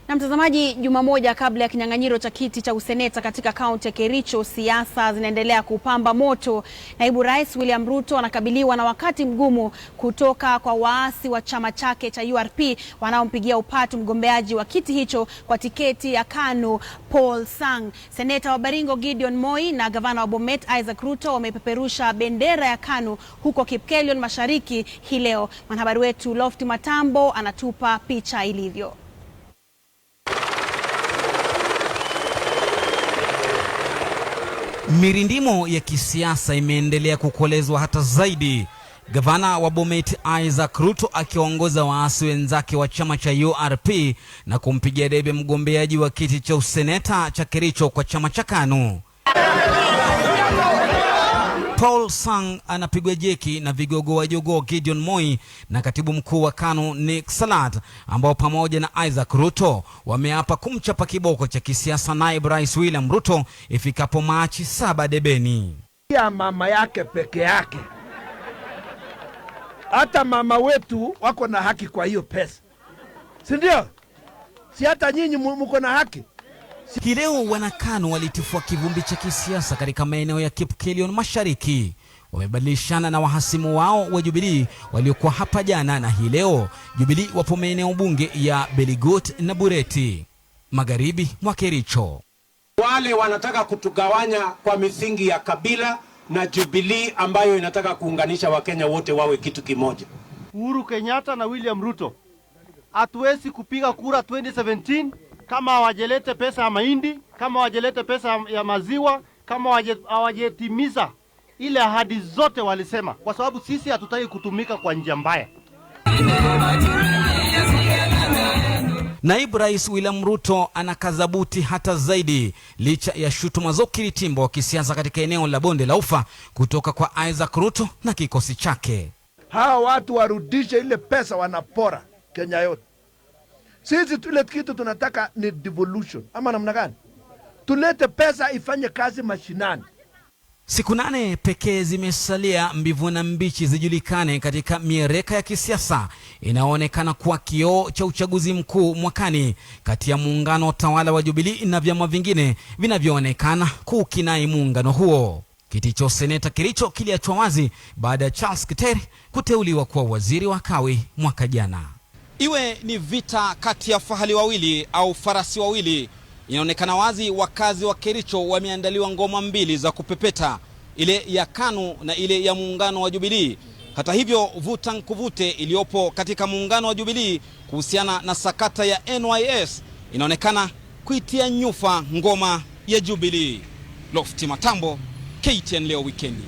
Na mtazamaji, juma moja kabla ya kinyang'anyiro cha kiti cha useneta katika kaunti ya Kericho, siasa zinaendelea kupamba moto. Naibu Rais William Ruto anakabiliwa na wakati mgumu kutoka kwa waasi wa chama chake cha URP wanaompigia upatu mgombeaji wa kiti hicho kwa tiketi ya KANU Paul Sang. Seneta wa Baringo Gideon Moi na gavana wa Bomet Isaac Ruto wamepeperusha bendera ya KANU huko Kipkelion Mashariki hii leo. Mwanahabari wetu Lofty Matambo anatupa picha ilivyo. Mirindimo ya kisiasa imeendelea kukolezwa hata zaidi. Gavana wa Bomet Isaac Ruto akiongoza waasi wenzake wa chama cha URP na kumpigia debe mgombeaji wa kiti cha useneta cha Kericho kwa chama cha KANU. Paul Sang anapigwa jeki na vigogo wa jogoo Gideon Moi na katibu mkuu wa KANU Nick Salat, ambao pamoja na Isaac Ruto wameapa kumchapa kiboko cha kisiasa naibu Rais William Ruto ifikapo Machi 7 debeni. Ya mama yake peke yake. Hata mama wetu wako na haki kwa hiyo pesa. Si ndio? Si hata nyinyi mko na haki? Hii leo wana-KANU walitifua kivumbi cha kisiasa katika maeneo ya Kipkelion Mashariki. Wamebadilishana na wahasimu wao wa Jubilee waliokuwa hapa jana, na hii leo Jubilee wapo maeneo bunge ya Beligot na Bureti, magharibi mwa Kericho. Wale wanataka kutugawanya kwa misingi ya kabila, na Jubilee ambayo inataka kuunganisha Wakenya wote wawe kitu kimoja. Uhuru Kenyatta na William Ruto hatuwezi kupiga kura 2017 kama hawajelete pesa ya mahindi, kama hawajelete pesa ya maziwa, kama hawajetimiza ile ahadi zote walisema, kwa sababu sisi hatutaki kutumika kwa njia mbaya. Naibu Rais William Ruto anakazabuti hata zaidi licha ya shutuma za ukiritimbo wa kisiasa katika eneo la Bonde la Ufa kutoka kwa Isaac Ruto na kikosi chake. Hawa watu warudishe ile pesa wanapora Kenya yote. Sisi tule kitu tunataka ni devolution, ama namna gani? Tulete pesa ifanye kazi mashinani. Siku 8 pekee zimesalia mbivu na mbichi zijulikane katika miereka ya kisiasa inaonekana kuwa kioo cha uchaguzi mkuu mwakani kati ya muungano wa tawala wa Jubilee na vyama vingine vinavyoonekana kukinai muungano huo. Kiti cha seneta Kericho kiliachwa wazi baada ya Charles Kiteri kuteuliwa kuwa waziri wa kawi mwaka jana. Iwe ni vita kati ya fahali wawili au farasi wawili, inaonekana wazi wakazi wa Kericho wameandaliwa ngoma mbili za kupepeta, ile ya KANU na ile ya muungano wa Jubilee. Hata hivyo, vuta nkuvute iliyopo katika muungano wa Jubilee kuhusiana na sakata ya NYS inaonekana kuitia nyufa ngoma ya Jubilee. Lofty Matambo, KTN leo wikendi.